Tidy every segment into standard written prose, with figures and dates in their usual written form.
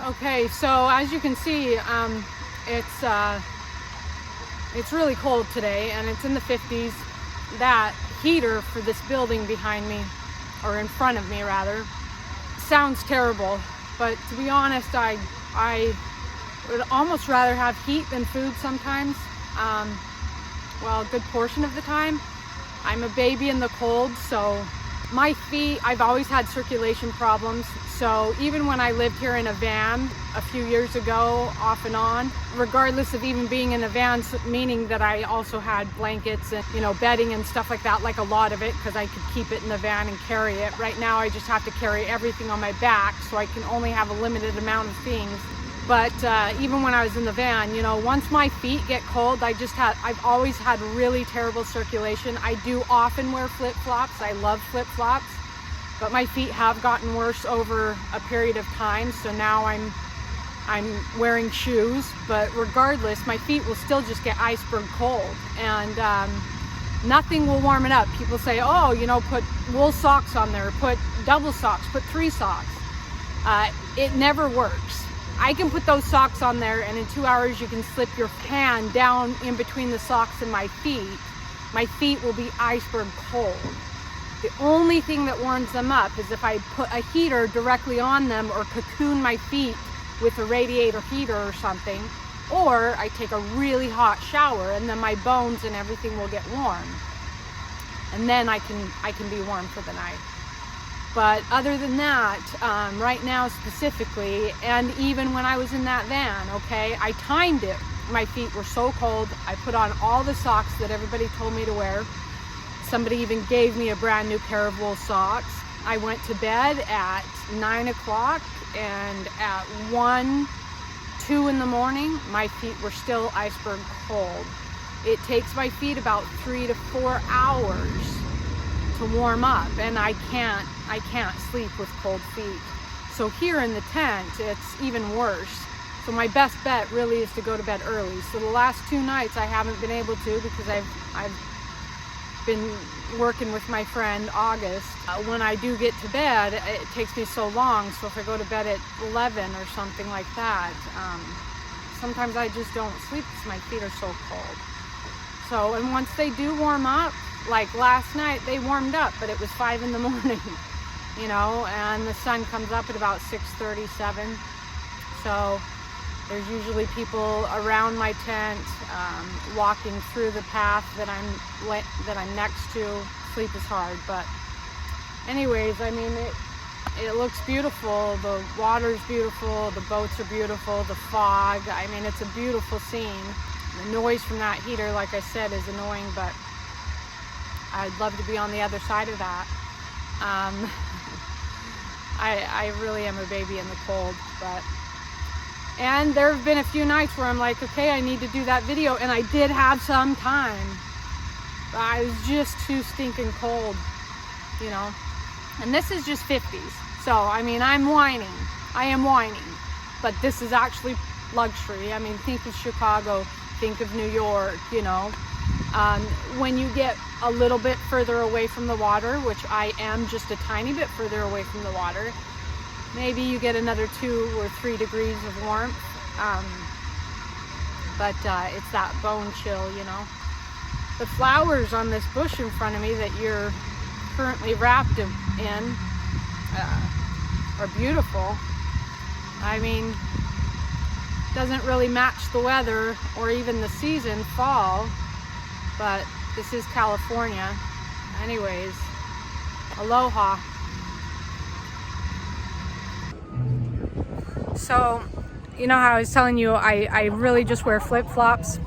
Okay, so as you can see, it's really cold today, and it's in the 50s. That heater for this building behind me, or in front of me rather, sounds terrible. But to be honest, I would almost rather have heat than food sometimes. Well, a good portion of the time. I'm a baby in the cold, so my feet, I've always had circulation problems. So even when I lived here in a van a few years ago, off and on, regardless of even being in a van, meaning that I also had blankets and, bedding and stuff like that, like a lot of it, because I could keep it in the van and carry it. Right now, I just have to carry everything on my back, so I can only have a limited amount of things. But even when I was in the van, once my feet get cold, I've always had really terrible circulation. I do often wear flip-flops. I love flip-flops, but my feet have gotten worse over a period of time. So now I'm wearing shoes, but regardless, my feet will still just get iceberg cold, and nothing will warm it up. People say, oh, put wool socks on there, put double socks, put 3 socks. It never works. I can put those socks on there, and in 2 hours you can slip your hand down in between the socks and my feet. My feet will be iceberg cold. The only thing that warms them up is if I put a heater directly on them, or cocoon my feet with a radiator heater or something, or I take a really hot shower, and then my bones and everything will get warm, and then I can be warm for the night. But other than that, right now specifically, and even when I was in that van, okay, I timed it. My feet were so cold, I put on all the socks that everybody told me to wear. Somebody even gave me a brand new pair of wool socks. I went to bed at 9 o'clock, and at 1, 2 in the morning, my feet were still iceberg cold. It takes my feet about 3 to 4 hours to warm up, and I can't sleep with cold feet. So here in the tent, it's even worse. So my best bet really is to go to bed early. So the last 2 nights I haven't been able to, because I've been working with my friend August. When I do get to bed, it takes me so long. So if I go to bed at 11 or something like that, sometimes I just don't sleep because my feet are so cold. So, and once they do warm up, like last night, they warmed up, but it was 5 in the morning, and the sun comes up at about 6:37. So there's usually people around my tent, walking through the path that I'm next to. Sleep is hard, but anyways, I mean, it looks beautiful. The water's beautiful. The boats are beautiful. The fog. I mean, it's a beautiful scene. The noise from that heater, like I said, is annoying, but I'd love to be on the other side of that. I really am a baby in the cold, and there have been a few nights where I'm like, okay, I need to do that video, and I did have some time, but I was just too stinking cold, and this is just 50s. So, I mean, I am whining, but this is actually luxury. I mean, think of Chicago, think of New York, when you get a little bit further away from the water, which I am just a tiny bit further away from the water, maybe you get another 2 or 3 degrees of warmth, but it's that bone chill, The flowers on this bush in front of me that you're currently wrapped in are beautiful. I mean, doesn't really match the weather or even the season, fall, but this is California. Anyways, aloha. So, how I was telling you, I really just wear flip-flops,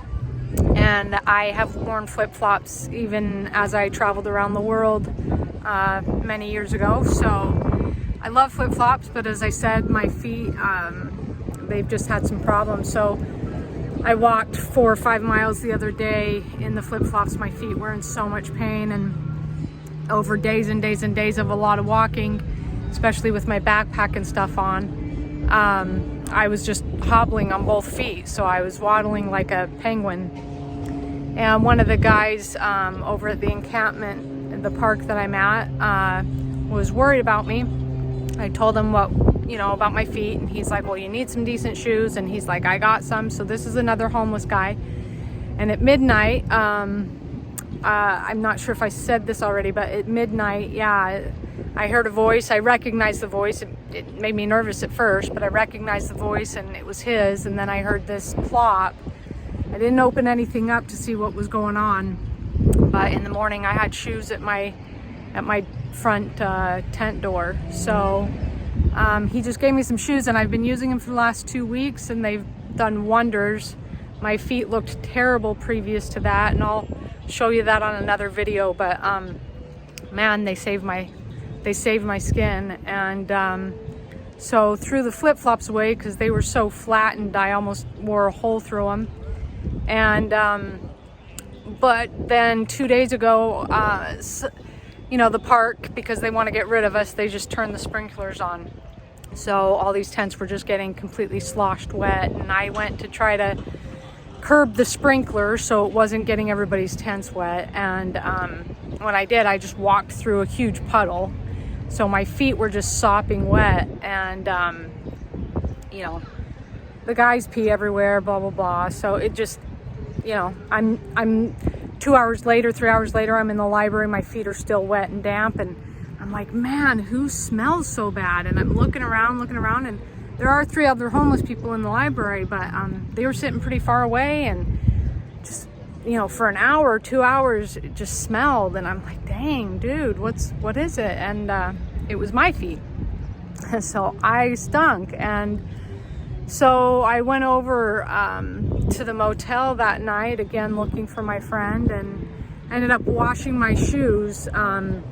and I have worn flip-flops even as I traveled around the world many years ago. So I love flip-flops, but as I said, my feet, they've just had some problems. So I walked 4 or 5 miles the other day in the flip-flops. My feet were in so much pain, and over days and days and days of a lot of walking, especially with my backpack and stuff on, I was just hobbling on both feet. So I was waddling like a penguin. And one of the guys over at the encampment, the park that I'm at, was worried about me. I told him what you know, about my feet, and he's like, well, you need some decent shoes, and he's like, I got some. So this is another homeless guy. And at midnight, I'm not sure if I said this already, but at midnight, yeah, I heard a voice. I recognized the voice. It made me nervous at first, but I recognized the voice, and it was his. And then I heard this plop. I didn't open anything up to see what was going on, but in the morning I had shoes at my front tent door. So he just gave me some shoes, and I've been using them for the last 2 weeks, and they've done wonders. My feet looked terrible previous to that, and I'll show you that on another video, but man, they saved my skin. And so threw the flip-flops away because they were so flattened I almost wore a hole through them. And but then 2 days ago, you know, the park, because they want to get rid of us, they just turned the sprinklers on. So all these tents were just getting completely sloshed wet, and I went to try to curb the sprinkler so it wasn't getting everybody's tents wet. And when I did, I just walked through a huge puddle, so my feet were just sopping wet. And you know, the guys pee everywhere, blah blah blah. So it just, you know, I'm 2 hours later, 3 hours later, I'm in the library, my feet are still wet and damp, and I'm like, man, who smells so bad? And I'm looking around, and there are 3 other homeless people in the library, but they were sitting pretty far away, and just, you know, for an hour or 2 hours, it just smelled. And I'm like, dang, dude, what is it? And it was my feet. So I stunk. And so I went over to the motel that night, again looking for my friend, and ended up washing my shoes in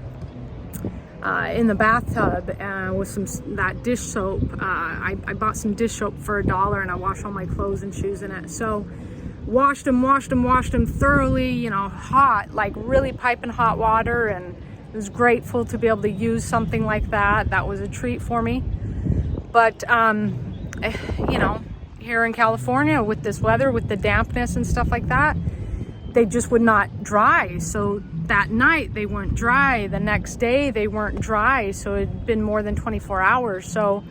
the bathtub with that dish soap. I bought some dish soap for $1, and I washed all my clothes and shoes in it. So washed them thoroughly, you know, hot, like really piping hot water, and I was grateful to be able to use something like that. That was a treat for me. But you know, here in California with this weather, with the dampness and stuff like that, they just would not dry. So that night they weren't dry. The next day they weren't dry. So it had been more than 24 hours. So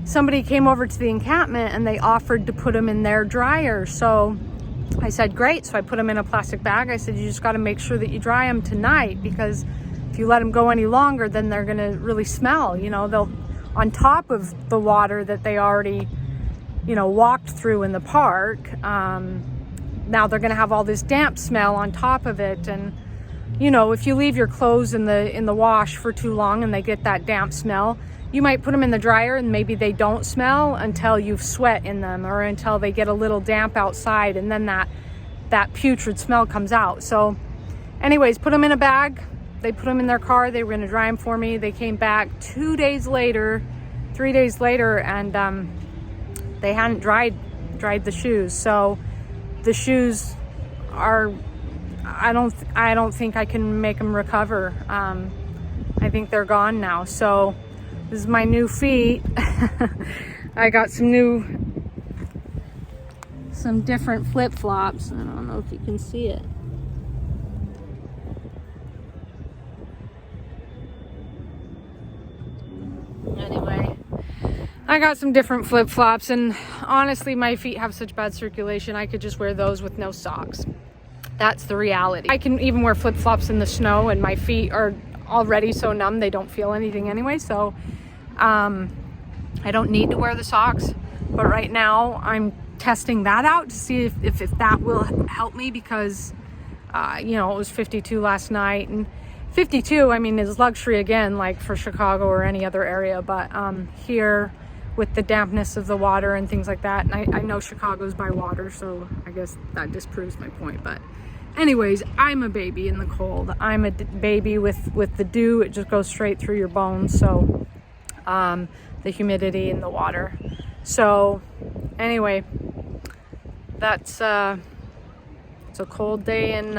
somebody came over to the encampment and they offered to put them in their dryer. So I said, great. So I put them in a plastic bag. I said, you just got to make sure that you dry them tonight, because if you let them go any longer, then they're going to really smell. You know, they'll, on top of the water that they already, you know, walked through in the park, now they're going to have all this damp smell on top of it. And you know, if you leave your clothes in the wash for too long and they get that damp smell, you might put them in the dryer and maybe they don't smell until you've sweat in them, or until they get a little damp outside, and then that putrid smell comes out. So anyways, put them in a bag. They put them in their car. They were going to dry them for me. They came back 3 days later, and they hadn't dried the shoes. So the shoes are, I don't think I can make them recover. I think they're gone now. So this is my new feet. I got some different flip-flops. I don't know if you can see it. Anyway, I got some different flip-flops, and honestly, my feet have such bad circulation, I could just wear those with no socks. That's the reality. I can even wear flip-flops in the snow, and my feet are already so numb they don't feel anything anyway. So I don't need to wear the socks. But right now I'm testing that out to see if that will help me, because you know, it was 52 last night, and 52, I mean, is luxury again, like for Chicago or any other area. But here, with the dampness of the water and things like that, and I know Chicago's by water, so I guess that disproves my point. But anyways, I'm a baby in the cold. I'm a baby with the dew. It just goes straight through your bones. So the humidity in the water. So anyway, that's it's a cold day in